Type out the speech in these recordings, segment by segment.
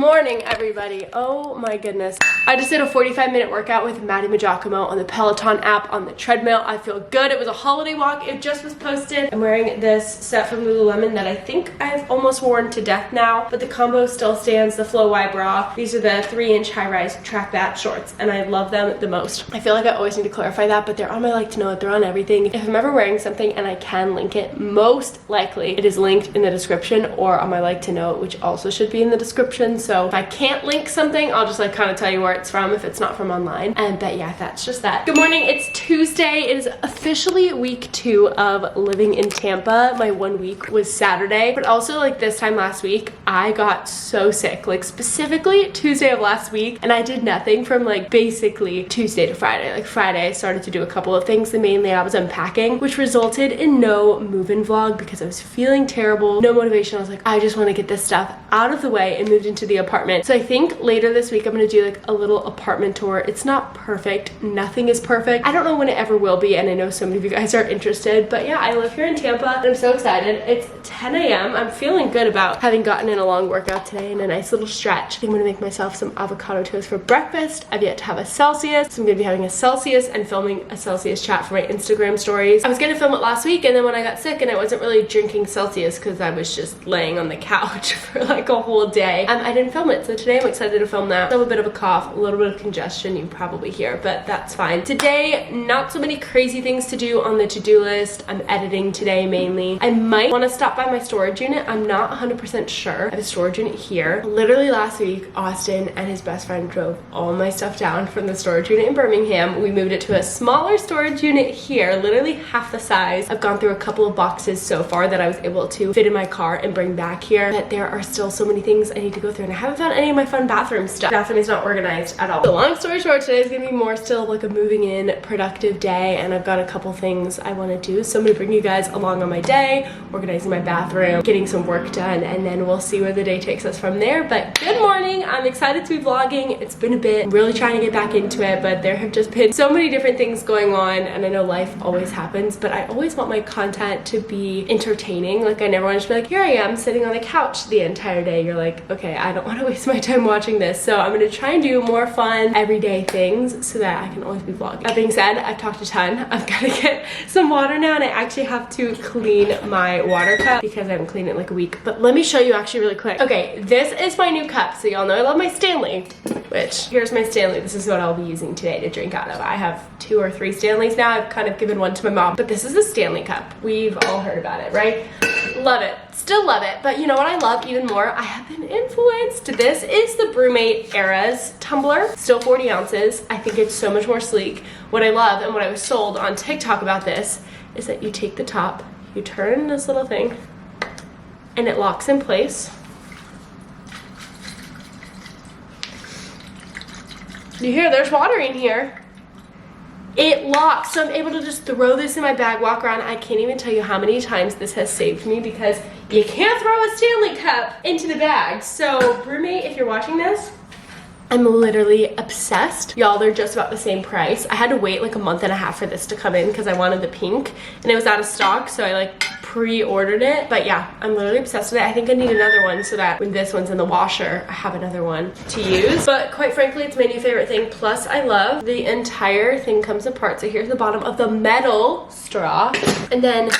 morning, everybody. Oh my goodness. I just did a 45-minute workout with Maddie Majacomo on the Peloton app on the treadmill. I feel good. It was a holiday walk. It just was posted. I'm wearing this set from Lululemon that I think I've almost worn to death now, but the combo still stands, the Flow Y bra. These are the 3-inch high-rise track bat shorts, and I love them the most. I feel like I always need to clarify that, but they're on my like to know it. They're on everything. If I'm ever wearing something and I can link it, most likely it is linked in the description or on my like to know it, which also should be in the description. So if I can't link something, I'll just like kind of tell you where it's from if it's not from online. But yeah, that's just that. Good morning, it's Tuesday. It is officially week 2 of living in Tampa. My 1 week was Saturday, but also like this time last week, I got so sick, like specifically Tuesday of last week, and I did nothing from like basically Tuesday to Friday. Like Friday, I started to do a couple of things, and mainly I was unpacking, which resulted in no move-in vlog because I was feeling terrible, no motivation. I was like, I just want to get this stuff out of the way, and moved into the apartment. So I think later this week I'm gonna do like a little apartment tour. It's not perfect, nothing is perfect. I don't know when it ever will be, and I know so many of you guys are interested, but yeah, I live here in Tampa and I'm so excited. It's 10 a.m. I'm feeling good about having gotten in a long workout today and a nice little stretch. I think I'm gonna make myself some avocado toast for breakfast. I've yet to have a Celsius, so I'm gonna be having a Celsius and filming a Celsius chat for my Instagram stories. I was gonna film it last week, and then when I got sick and I wasn't really drinking Celsius because I was just laying on the couch for like a whole day, I didn't film it. So today I'm excited to film that. I have a bit of a cough, a little bit of congestion you probably hear, but that's fine. Today, not so many crazy things to do on the to-do list. I'm editing today mainly. I might want to stop by my storage unit. I'm not 100% sure. I have a storage unit here. Literally last week, Austin and his best friend drove all my stuff down from the storage unit in Birmingham. We moved it to a smaller storage unit here, literally half the size. I've gone through a couple of boxes so far that I was able to fit in my car and bring back here, but there are still so many things I need to go through, and I haven't found any of my fun bathroom stuff. Bathroom is not organized at all. So long story short, today is gonna be more still like a moving in productive day, and I've got a couple things I want to do. So I'm gonna bring you guys along on my day, organizing my bathroom, getting some work done, and then we'll see where the day takes us from there. But good morning, I'm excited to be vlogging. It's been a bit. I'm really trying to get back into it, but there have just been so many different things going on, and I know life always happens, but I always want my content to be entertaining. Like I never want to just be like, here I am sitting on the couch the entire day. You're like, okay, I don't want to waste my time watching this. So I'm gonna try and do more fun everyday things so that I can always be vlogging. That being said, I've talked a ton. I've got to get some water now, and I actually have to clean my water cup because I haven't cleaned it in like a week. But let me show you actually really quick. Okay, this is my new cup. So y'all know I love my Stanley, which here's my Stanley. This is what I'll be using today to drink out of. I have 2 or 3 Stanleys now. I've kind of given one to my mom, but this is a Stanley cup. We've all heard about it, right? Love it. Still love it. But you know what I love even more? I have been influenced. This is the Brewmate Eras tumbler. Still 40 ounces. I think it's so much more sleek. What I love and what I was sold on TikTok about this is that you take the top, you turn this little thing, and it locks in place. You hear there's water in here. It locks, so I'm able to just throw this in my bag, walk around. I can't even tell you how many times this has saved me because you can't throw a Stanley cup into the bag. So Brewmate, if you're watching this, I'm literally obsessed. Y'all, they're just about the same price. I had to wait like a month and a half for this to come in because I wanted the pink, and it was out of stock, so I like pre-ordered it. But yeah, I'm literally obsessed with it. I think I need another one so that when this one's in the washer, I have another one to use. But quite frankly, it's my new favorite thing. Plus, I love the entire thing comes apart. So here's the bottom of the metal straw, and then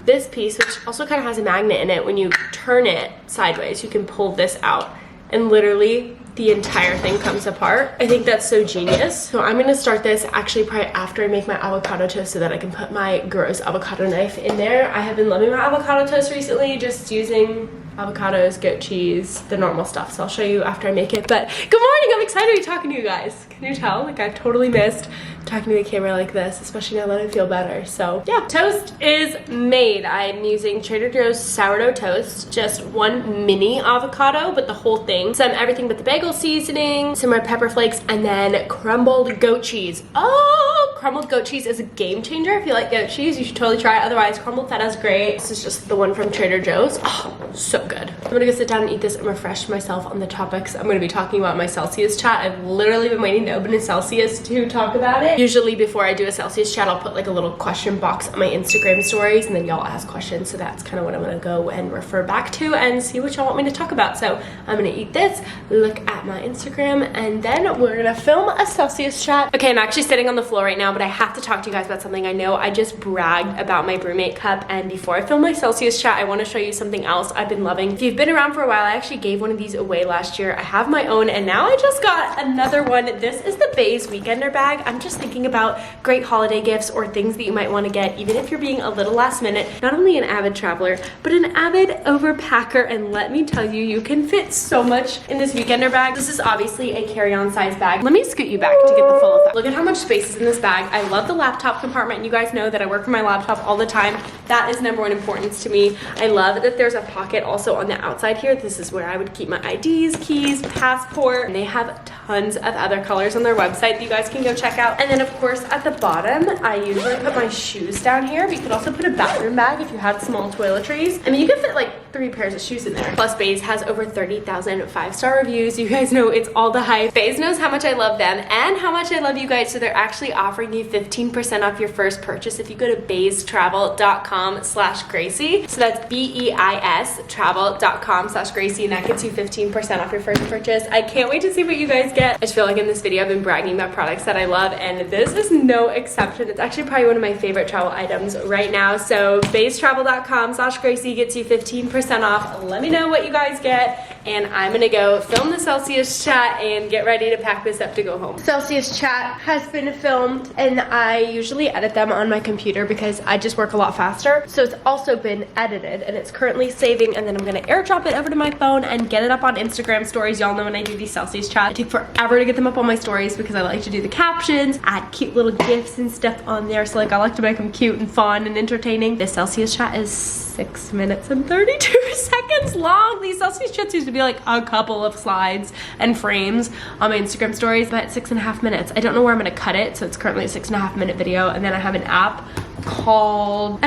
this piece, which also kind of has a magnet in it. When you turn it sideways, you can pull this out, and literally the entire thing comes apart. I think that's so genius. So I'm gonna start this actually probably after I make my avocado toast so that I can put my gross avocado knife in there. I have been loving my avocado toast recently, just using avocados, goat cheese, the normal stuff. So I'll show you after I make it. But good morning, I'm excited to be talking to you guys. Can you tell? Like I've totally missed talking to the camera like this, especially now that I feel better. So yeah, toast is made. I'm using Trader Joe's sourdough toast, just 1 mini avocado, but the whole thing. Some everything but the bagel seasoning, some red pepper flakes, and then crumbled goat cheese. Oh, crumbled goat cheese is a game changer. If you like goat cheese, you should totally try it. Otherwise, crumbled feta is great. This is just the one from Trader Joe's. Oh, so good. gonna go sit down and eat this and refresh myself on the topics I'm gonna be talking about in my Celsius chat. I've literally been waiting to open a Celsius to talk about it. Usually before I do a Celsius chat, I'll put like a little question box on my Instagram stories and then y'all ask questions. So that's kind of what I'm gonna go and refer back to and see what y'all want me to talk about. So I'm gonna eat this, look at my Instagram, and then we're gonna film a Celsius chat. Okay, I'm actually sitting on the floor right now, but I have to talk to you guys about something. I know I just bragged about my BrewMate cup, and before I film my Celsius chat, I wanna show you something else I've been loving. If you've been around for a while, I actually gave one of these away last year. I have my own, and now I just got another one. This is the Bae's Weekender bag. I'm just thinking about great holiday gifts or things that you might wanna get, even if you're being a little last minute. Not only an avid traveler, but an avid overpacker, and let me tell you, you can fit so much in this Weekender bag. This is obviously a carry-on size bag. Let me scoot you back to get the full effect. Look at how much space is in this bag. I love the laptop compartment, and you guys know that I work from my laptop all the time. That is number one importance to me. I love that there's a pocket also on the outside here. This is where I would keep my IDs, keys, passport, and they have tons of other colors on their website that you guys can go check out. And then of course at the bottom, I usually put my shoes down here, but you could also put a bathroom bag if you had small toiletries. I mean, you could fit like 3 pairs of shoes in there. Plus, Bae's has over 30,000 5-star reviews. You guys know it's all the hype. Bae's knows how much I love them and how much I love you guys, so they're actually offering you 15% off your first purchase if you go to BeisTravel.com/Gracie. So that's BEIS travel.com/Gracie, and that gets you 15% off your first purchase. I can't wait to see what you guys get. I just feel like in this video I've been bragging about products that I love, and this is no exception. It's actually probably one of my favorite travel items right now. So BeisTravel.com/Gracie gets you 15% off. Let me know what you guys get, and I'm gonna go film the Celsius chat and get ready to pack this up to go home. Celsius chat has been filmed, and I usually edit them on my computer because I just work a lot faster. So it's also been edited, and it's currently saving, and then I'm gonna airdrop it over to my phone and get it up on Instagram stories. Y'all know when I do these Celsius chats, I take forever to get them up on my stories because I like to do the captions, add cute little gifs and stuff on there. So like I like to make them cute and fun and entertaining. This Celsius chat is 6 minutes and 32 seconds long. These Celsius chats used to be like a couple of slides and frames on my Instagram stories, but 6.5 minutes. I don't know where I'm gonna cut it, so it's currently a 6.5 minute video. And then I have an app called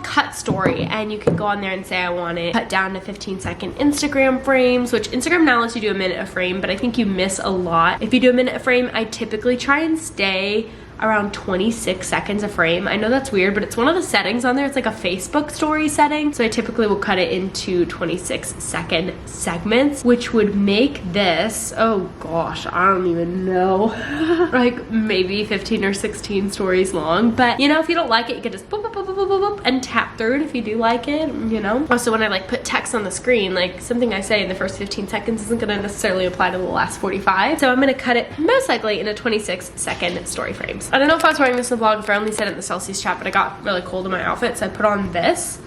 Cut Story, and you can go on there and say I want it cut down to 15-second Instagram frames, which Instagram now lets you do a minute a frame, but I think you miss a lot if you do a minute a frame. I typically try and stay around 26 seconds a frame. I know that's weird, but it's one of the settings on there. It's like a Facebook story setting. So I typically will cut it into 26-second segments, which would make this, oh gosh, I don't even know, like maybe 15 or 16 stories long. But you know, if you don't like it, you can just boop, boop, boop, boop, boop, boop, and tap through it if you do like it, you know? Also, when I like put text on the screen, like something I say in the first 15 seconds isn't gonna necessarily apply to the last 45. So I'm gonna cut it most likely into 26-second story frames. I don't know if I was wearing this in the vlog, if I only said it in the Celsius chat, but I got really cold in my outfit, so I put on this.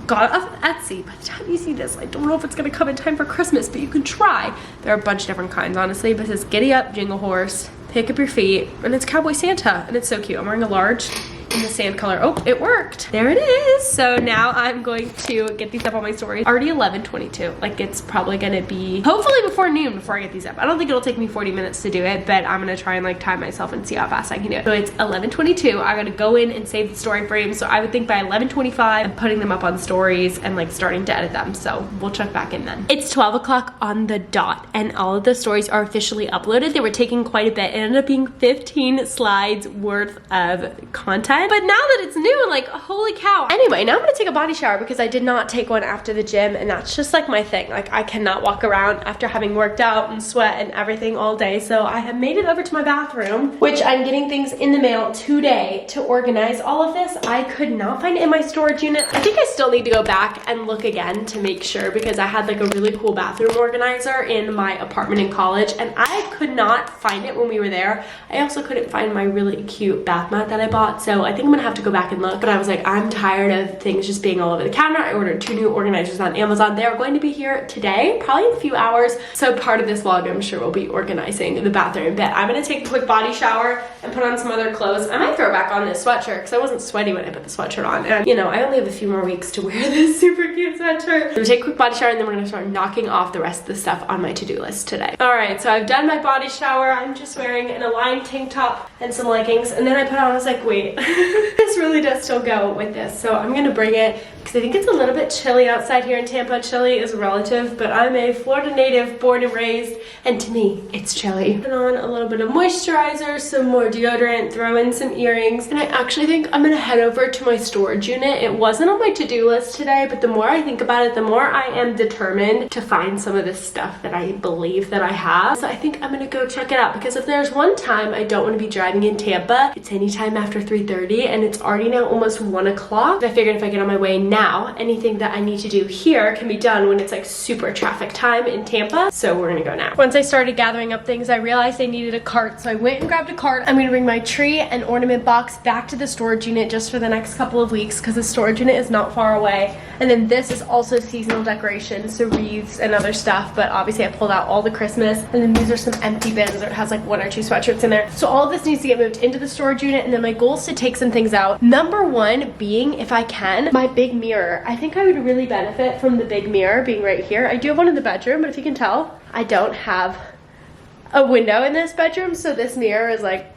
Got it off of Etsy. By the time you see this, I don't know if it's gonna come in time for Christmas, but you can try. There are a bunch of different kinds, honestly, but it says Giddy Up, Jingle Horse, Pick Up Your Feet, and it's Cowboy Santa, and it's so cute. I'm wearing a large in the sand color. Oh, it worked. There it is. So now I'm going to get these up on my stories. Already 11:22. Like it's probably gonna be hopefully before noon before I get these up. I don't think it'll take me 40 minutes to do it, but I'm gonna try and like time myself and see how fast I can do it. So it's 11:22. I gotta go in and save the story frames. So I would think by 11:25 I'm putting them up on stories and like starting to edit them. So we'll check back in then. It's 12 o'clock on the dot, and all of the stories are officially uploaded. They were taking quite a bit. It ended up being 15 slides worth of content. But now that it's new, like holy cow. Anyway, now I'm gonna take a body shower because I did not take one after the gym, and that's just like my thing. Like I cannot walk around after having worked out and sweat and everything all day. So I have made it over to my bathroom, which I'm getting things in the mail today to organize all of this. I could not find it in my storage unit. I think I still need to go back and look again to make sure, because I had like a really cool bathroom organizer in my apartment in college and I could not find it when we were there. I also couldn't find my really cute bath mat that I bought, so I think I'm gonna have to go back and look. But I was like, I'm tired of things just being all over the counter. I ordered 2 new organizers on Amazon. They're going to be here today, probably in a few hours. So part of this vlog, I'm sure, will be organizing the bathroom. But I'm gonna take a quick body shower and put on some other clothes. I might throw back on this sweatshirt because I wasn't sweaty when I put the sweatshirt on. And you know, I only have a few more weeks to wear this super cute sweatshirt. I'm gonna take a quick body shower, and then we're gonna start knocking off the rest of the stuff on my to-do list today. All right, so I've done my body shower. I'm just wearing an aligned tank top and some leggings. And then I put on, I was like, wait, This really does still go with this, so I'm gonna bring it because I think it's a little bit chilly outside here in Tampa. Chilly is relative, but I'm a Florida native, born and raised, and to me, it's chilly. Put on a little bit of moisturizer, some more deodorant, throw in some earrings, and I actually think I'm gonna head over to my storage unit. It wasn't on my to-do list today, but the more I think about it, the more I am determined to find some of this stuff that I believe that I have. So I think I'm gonna go check it out, because if there's one time I don't want to be driving in Tampa, it's anytime after 3:30, and it's already now almost 1 o'clock. I figured if I get on my way now, anything that I need to do here can be done when it's like super traffic time in Tampa. So we're gonna go now. Once I started gathering up things, I realized I needed a cart, so I went and grabbed a cart. I'm gonna bring my tree and ornament box back to the storage unit just for the next couple of weeks, because the storage unit is not far away. And then this is also seasonal decorations, so wreaths and other stuff, but obviously I pulled out all the Christmas, and then these are some empty bins, or it has like 1 or 2 sweatshirts in there. So all of this needs to get moved into the storage unit, and then my goal is to take some things out. Number one being, if I can, my big mirror. I think I would really benefit from the big mirror being right here. I do have one in the bedroom, but if you can tell, I don't have a window in this bedroom, so this mirror is like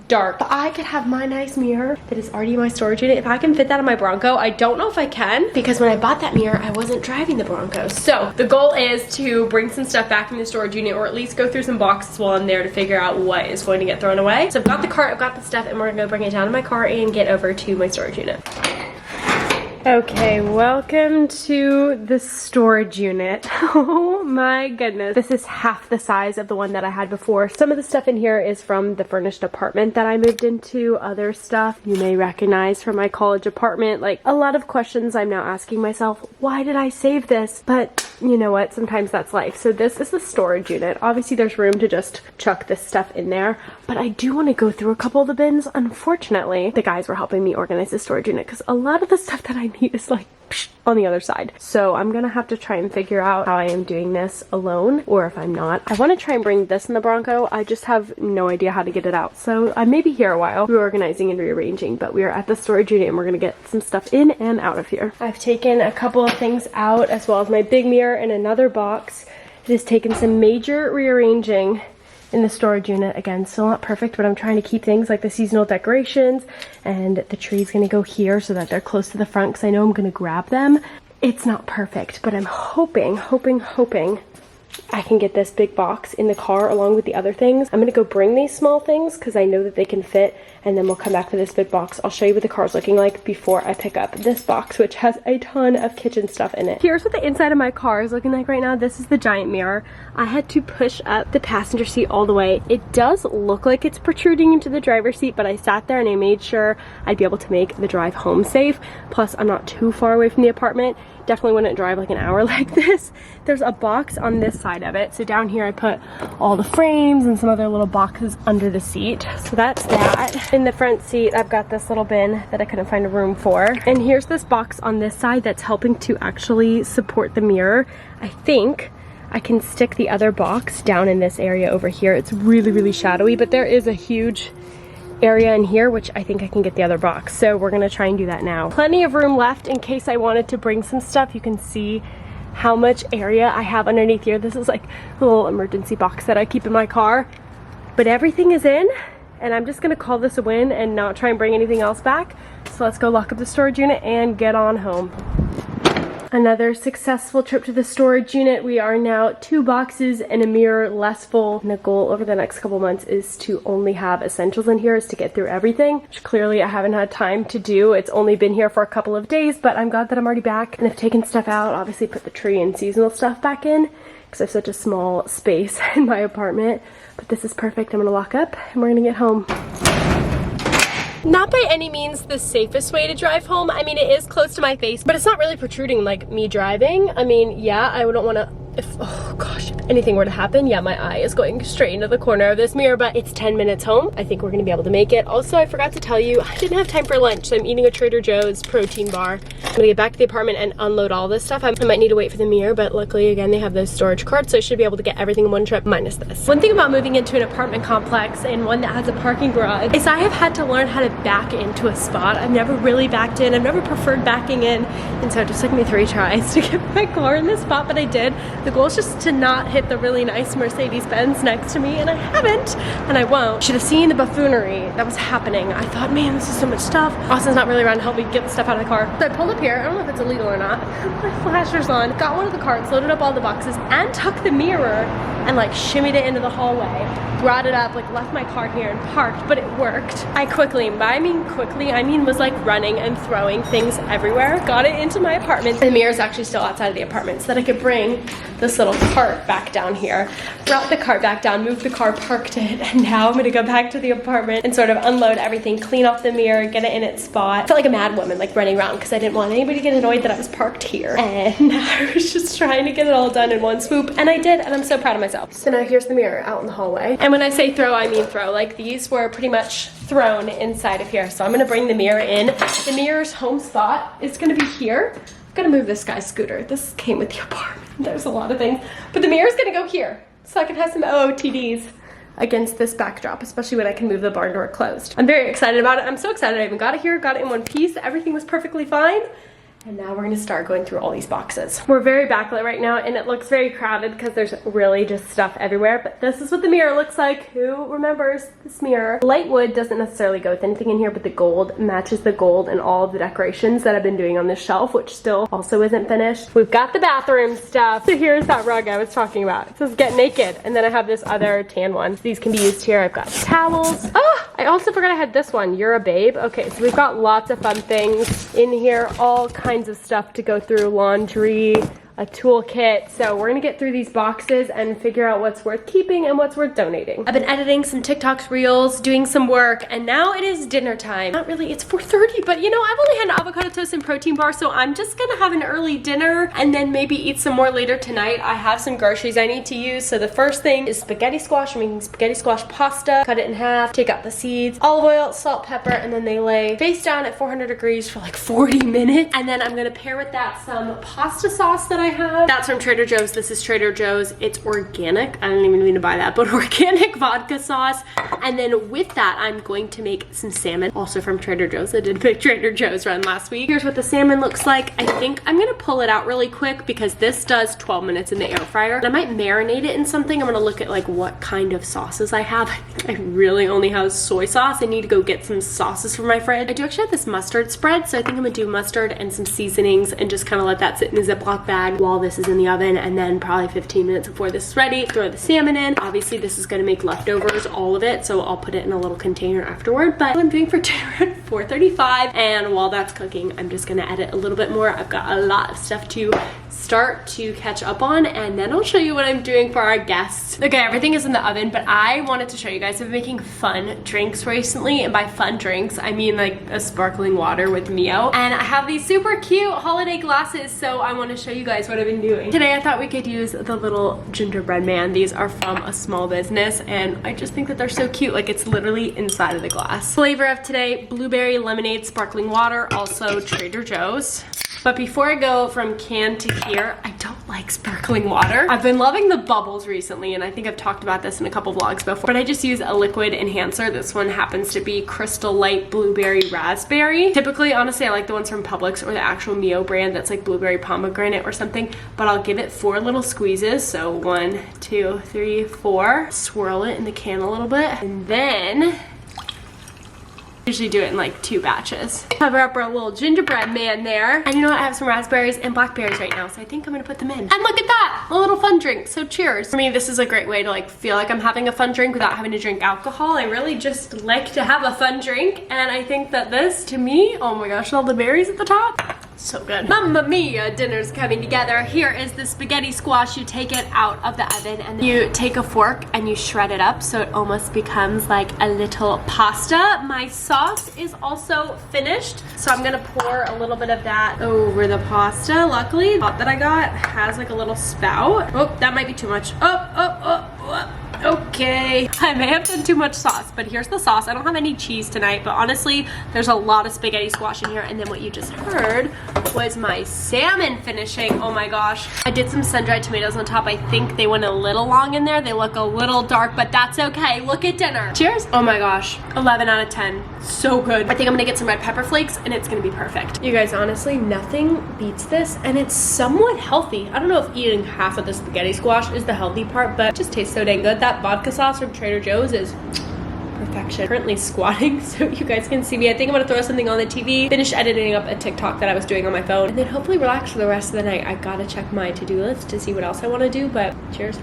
dark. But I could have my nice mirror that is already in my storage unit. If I can fit that on my Bronco, I don't know if I can, because when I bought that mirror, I wasn't driving the Bronco. So the goal is to bring some stuff back in the storage unit, or at least go through some boxes while I'm there to figure out what is going to get thrown away. So I've got the cart, I've got the stuff, and we're gonna go bring it down to my car and get over to my storage unit. Okay, welcome to the storage unit. Oh my goodness. This is half the size of the one that I had before. Some of the stuff in here is from the furnished apartment that I moved into. Other stuff you may recognize from my college apartment. Like, a lot of questions I'm now asking myself, why did I save this? But you know what, sometimes that's life. So this is the storage unit. Obviously there's room to just chuck this stuff in there, but I do want to go through a couple of the bins. Unfortunately, the guys were helping me organize the storage unit, because a lot of the stuff that I need is like on the other side. So I'm gonna have to try and figure out how I am doing this alone, or if I'm not. I want to try and bring this in the Bronco. I just have no idea how to get it out. So I may be here a while reorganizing and rearranging, but we are at the storage unit and we're gonna get some stuff in and out of here. I've taken a couple of things out, as well as my big mirror and another box. It has taken some major rearranging in the storage unit. Again, still not perfect, but I'm trying to keep things like the seasonal decorations, and the tree's gonna go here so that they're close to the front, because I know I'm gonna grab them. It's not perfect, but I'm hoping I can get this big box in the car along with the other things. I'm gonna go bring these small things because I know that they can fit, and then we'll come back for this big box. I'll show you what the car's looking like before I pick up this box, which has a ton of kitchen stuff in it. Here's what the inside of my car is looking like right now. This is the giant mirror. I had to push up the passenger seat all the way. It does look like it's protruding into the driver's seat, but I sat there and I made sure I'd be able to make the drive home safe. Plus, I'm not too far away from the apartment. Definitely wouldn't drive like an hour like this. There's a box on this side of it. So down here I put all the frames and some other little boxes under the seat. So that's that. In the front seat, I've got this little bin that I couldn't find a room for. And here's this box on this side that's helping to actually support the mirror. I think I can stick the other box down in this area over here. It's really, really shadowy, but there is a huge area in here, which I think I can get the other box. So we're gonna try and do that now. Plenty of room left in case I wanted to bring some stuff. You can see how much area I have underneath here. This is like a little emergency box that I keep in my car, but everything is in, and I'm just gonna call this a win and not try and bring anything else back. So let's go lock up the storage unit and get on home. Another successful trip to the storage unit. We are now 2 boxes and a mirror less full. And the goal over the next couple months is to only have essentials in here, is to get through everything, which clearly I haven't had time to do. It's only been here for a couple of days, but I'm glad that I'm already back. And I've taken stuff out, obviously put the tree and seasonal stuff back in, because I have such a small space in my apartment. But this is perfect. I'm gonna lock up and we're gonna get home. Not by any means the safest way to drive home. I mean, it is close to my face, but it's not really protruding like me driving. I mean, yeah, I wouldn't want to, oh gosh, if anything were to happen, yeah, my eye is going straight into the corner of this mirror, but it's 10 minutes home. I think we're gonna be able to make it. Also, I forgot to tell you, I didn't have time for lunch, so I'm eating a Trader Joe's protein bar. I'm gonna get back to the apartment and unload all this stuff. I might need to wait for the mirror, but luckily, again, they have those storage carts, so I should be able to get everything in one trip minus this. One thing about moving into an apartment complex and one that has a parking garage is I have had to learn how to back into a spot. I've never really backed in. I've never preferred backing in, and so it just took me 3 tries to get my car in this spot, but I did. The goal is just to not hit the really nice Mercedes-Benz next to me, and I haven't, and I won't. Should have seen the buffoonery that was happening. I thought, man, this is so much stuff. Austin's not really around to help me get the stuff out of the car. So I pulled up here. I don't know if it's illegal or not. My flashers on, got one of the carts, loaded up all the boxes, and took the mirror and like shimmied it into the hallway, brought it up, like left my car here and parked, but it worked. I quickly, and by quickly, I mean was like running and throwing things everywhere. Got it into my apartment. The mirror is actually still outside of the apartment so that I could bring this little cart back down here. Brought the cart back down, moved the car, parked it, and now I'm gonna go back to the apartment and sort of unload everything, clean off the mirror, get it in its spot. I felt like a mad woman, like running around because I didn't want anybody to get annoyed that I was parked here. And I was just trying to get it all done in one swoop, and I did, and I'm so proud of myself. So now here's the mirror out in the hallway. And when I say throw, I mean throw. Like these were pretty much thrown inside of here. So I'm gonna bring the mirror in. The mirror's home spot is gonna be here. I'm gonna move this guy's scooter. This came with the apartment. There's a lot of things, but the mirror's gonna go here so I can have some OOTDs against this backdrop, especially when I can move the barn door closed. I'm very excited about it. I'm so excited I even got it here, got it in one piece. Everything was perfectly fine. And now we're gonna start going through all these boxes. We're very backlit right now and it looks very crowded because there's really just stuff everywhere, but this is what the mirror looks like. Who remembers this mirror? Light wood doesn't necessarily go with anything in here, but the gold matches the gold and all of the decorations that I've been doing on this shelf, which still also isn't finished. We've got the bathroom stuff. So here's that rug I was talking about. It says get naked. And then I have this other tan one. These can be used here. I've got towels. Oh, I also forgot I had this one. You're a babe. Okay, so we've got lots of fun things in here, all kinds of stuff to go through, laundry, a toolkit. So we're gonna get through these boxes and figure out what's worth keeping and what's worth donating. I've been editing some TikToks, reels, doing some work, and now it is dinner time. Not really, it's 4:30, but you know, I've only had an avocado toast and protein bar, so I'm just gonna have an early dinner and then maybe eat some more later tonight. I have some groceries I need to use. So the first thing is spaghetti squash. I'm making spaghetti squash pasta. Cut it in half, take out the seeds, olive oil, salt, pepper, and then they lay face down at 400 degrees for like 40 minutes. And then I'm gonna pair with that some pasta sauce that I have. That's from Trader Joe's. This is Trader Joe's. It's organic. I don't even mean to buy that, but organic vodka sauce. And then with that, I'm going to make some salmon, also from Trader Joe's. I did a big Trader Joe's run last week. Here's what the salmon looks like. I think I'm gonna pull it out really quick because this does 12 minutes in the air fryer. And I might marinate it in something. I'm gonna look at like what kind of sauces I have. I think I really only have soy sauce. I need to go get some sauces from my fridge. I do actually have this mustard spread, so I think I'm gonna do mustard and some seasonings and just kind of let that sit in a Ziploc bag while this is in the oven, and then probably 15 minutes before this is ready, throw the salmon in. Obviously this is gonna make leftovers, all of it, so I'll put it in a little container afterward. But I'm doing for dinner at 4:35, and while that's cooking, I'm just gonna edit a little bit more. I've got a lot of stuff to start to catch up on, and then I'll show you what I'm doing for our guests. Okay, everything is in the oven, but I wanted to show you guys. I've been making fun drinks recently, and by fun drinks, I mean like a sparkling water with Mio. And I have these super cute holiday glasses, so I want to show you guys what I've been doing. Today I thought we could use the little gingerbread man. These are from a small business, and I just think that they're so cute. Like it's literally inside of the glass. Flavor of today, blueberry lemonade sparkling water, also Trader Joe's. But before I go from can to here, I don't like sparkling water. I've been loving the bubbles recently, and I think I've talked about this in a couple vlogs before, but I just use a liquid enhancer. This one happens to be Crystal Light Blueberry Raspberry. Typically, honestly, I like the ones from Publix or the actual Mio brand that's like blueberry pomegranate or something, but I'll give it 4 little squeezes. So 1, 2, 3, 4. Swirl it in the can a little bit, and then usually do it in like 2 batches. Cover up our little gingerbread man there. And you know what? I have some raspberries and blackberries right now, so I think I'm gonna put them in. And look at that! A little fun drink, so cheers. For me, this is a great way to like feel like I'm having a fun drink without having to drink alcohol. I really just like to have a fun drink, and I think that this, to me, oh my gosh, all the berries at the top, so good. Mamma mia, dinner's coming together. Here is the spaghetti squash. You take it out of the oven and then you take a fork and you shred it up so it almost becomes like a little pasta. My sauce is also finished, so I'm gonna pour a little bit of that over the pasta. Luckily, the pot that I got has like a little spout. Oh, that might be too much. Oh. Okay, I may have done too much sauce, but here's the sauce. I don't have any cheese tonight, but honestly, there's a lot of spaghetti squash in here. And then what you just heard was my salmon finishing. Oh my gosh. I did some sun-dried tomatoes on top. I think they went a little long in there. They look a little dark, but that's okay. Look at dinner. Cheers. Oh my gosh, 11 out of 10. So good. I think I'm gonna get some red pepper flakes and it's gonna be perfect. You guys, honestly, nothing beats this, and it's somewhat healthy. I don't know if eating half of the spaghetti squash is the healthy part, but it just tastes so dang good. That vodka sauce from Trader Joe's is perfection. Currently squatting so you guys can see me. I think I'm gonna throw something on the TV, finish editing up a TikTok that I was doing on my phone, and then hopefully relax for the rest of the night. I gotta check my to-do list to see what else I want to do, but cheers.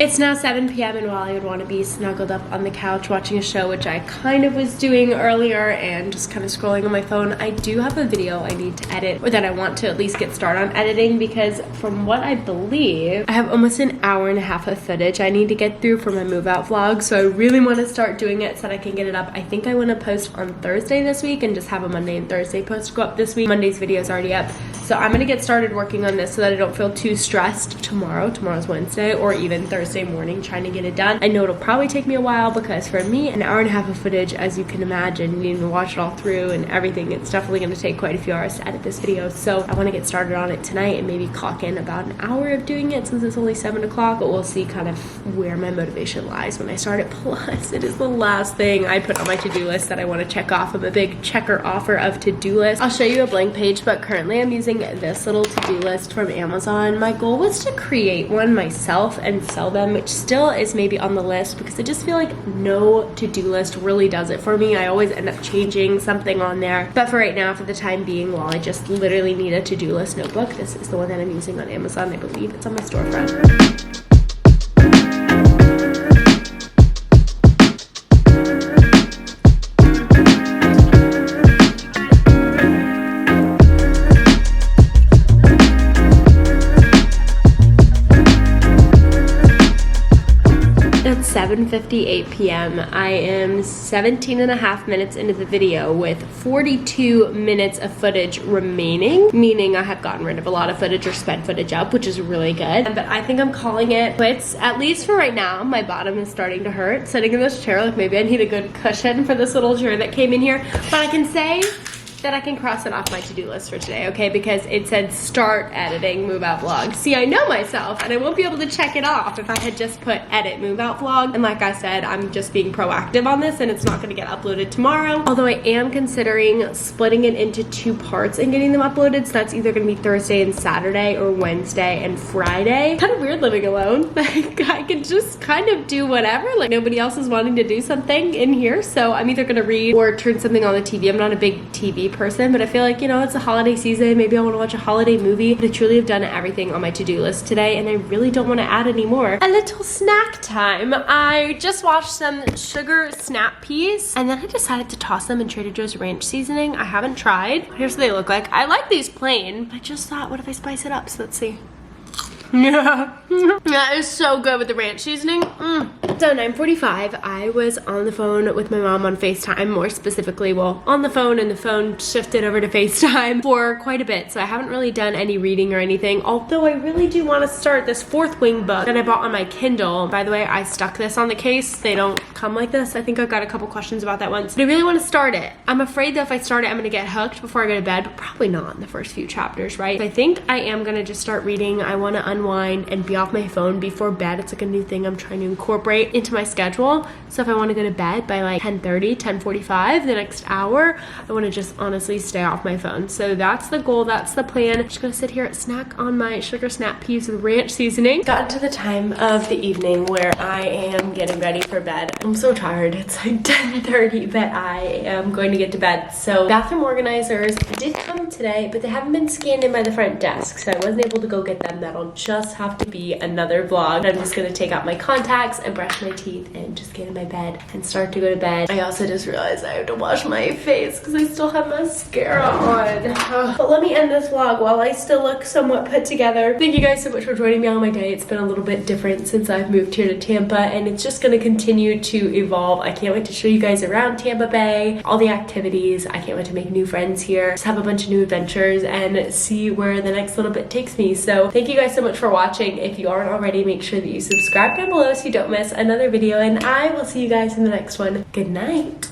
It's now 7 p.m. and while I would want to be snuggled up on the couch watching a show, which I kind of was doing earlier and just kind of scrolling on my phone, I do have a video I need to edit, or that I want to at least get started on editing, because from what I believe, I have almost an hour and a half of footage I need to get through for my move out vlog. So I really want to start doing it so that I can get it up. I think I want to post on Thursday this week and just have a Monday and Thursday post go up this week. Monday's video is already up. So I'm going to get started working on this so that I don't feel too stressed tomorrow. Tomorrow's Wednesday, or even Thursday morning trying to get it done. I know it'll probably take me a while because for me, an hour and a half of footage, as you can imagine, needing to watch it all through and everything, it's definitely going to take quite a few hours to edit this video. So I want to get started on it tonight and maybe clock in about an hour of doing it since it's only 7 o'clock, but we'll see kind of where my motivation lies when I start it. Plus, it is the last thing I put on my to-do list that I want to check off. I'm a big checker offer of to-do list. I'll show you a blank page, but currently I'm using this little to-do list from Amazon. My goal was to create one myself and sell them, which still is maybe on the list because I just feel like no to-do list really does it for me. I always end up changing something on there. But for right now, for the time being, while I just literally need a to-do list notebook, this is the one that I'm using on Amazon. I believe it's on my storefront. It's 7:58 p.m. I am 17 and a half minutes into the video with 42 minutes of footage remaining, meaning I have gotten rid of a lot of footage or sped footage up, which is really good. But I think I'm calling it quits, at least for right now. My bottom is starting to hurt sitting in this chair. Like, maybe I need a good cushion for this little chair that came in here. But I can say that I can cross it off my to-do list for today, okay? Because it said start editing move out vlog. See, I know myself and I won't be able to check it off if I had just put edit move out vlog. And like I said, I'm just being proactive on this and it's not gonna get uploaded tomorrow. Although I am considering splitting it into 2 parts and getting them uploaded. So that's either gonna be Thursday and Saturday or Wednesday and Friday. Kind of weird living alone. Like, I can just kind of do whatever. Like, nobody else is wanting to do something in here. So I'm either gonna read or turn something on the TV. I'm not a big TV person, but I feel like, you know, it's a holiday season. Maybe I want to watch a holiday movie. But I truly have done everything on my to-do list today and I really don't want to add any more. A little snack time. I just watched some sugar snap peas and then I decided to toss them in Trader Joe's ranch seasoning. I haven't tried. Here's what they look like. I like these plain. I just thought, what if I spice it up? So let's see. Yeah, that is so good with the ranch seasoning. So 9:45, I was on the phone with my mom on FaceTime, more specifically, well, on the phone, and the phone shifted over to FaceTime for quite a bit. So I haven't really done any reading or anything, although I really do want to start this Fourth Wing book that I bought on my Kindle. By the way, I stuck this on the case. They don't come like this. I think I've got a couple questions about that once. But I really want to start it. I'm afraid that if I start it, I'm going to get hooked before I go to bed, but probably not in the first few chapters, right? So I think I am going to just start reading. I want to unwind and be off my phone before bed. It's like a new thing I'm trying to incorporate into my schedule. So if I want to go to bed by like 10:30, 10:45, the next hour, I want to just honestly stay off my phone. So that's the goal, that's the plan. I'm just gonna sit here and snack on my sugar snap peas with ranch seasoning. Gotten to the time of the evening where I am getting ready for bed. I'm so tired. It's like 10:30, but I am going to get to bed. So bathroom organizers did come today, but they haven't been scanned in by the front desk. So I wasn't able to go get them. That'll just have to be another vlog. I'm just gonna take out my contacts and brush my teeth and just get in my bed and start to go to bed. I also just realized I have to wash my face because I still have mascara on. But let me end this vlog while I still look somewhat put together. Thank you guys so much for joining me on my day. It's been a little bit different since I've moved here to Tampa and it's just gonna continue to evolve. I can't wait to show you guys around Tampa Bay, all the activities. I can't wait to make new friends here, just have a bunch of new adventures and see where the next little bit takes me. So thank you guys so much much for watching. If you aren't already, make sure that you subscribe down below so you don't miss another video, and I will see you guys in the next one. Good night.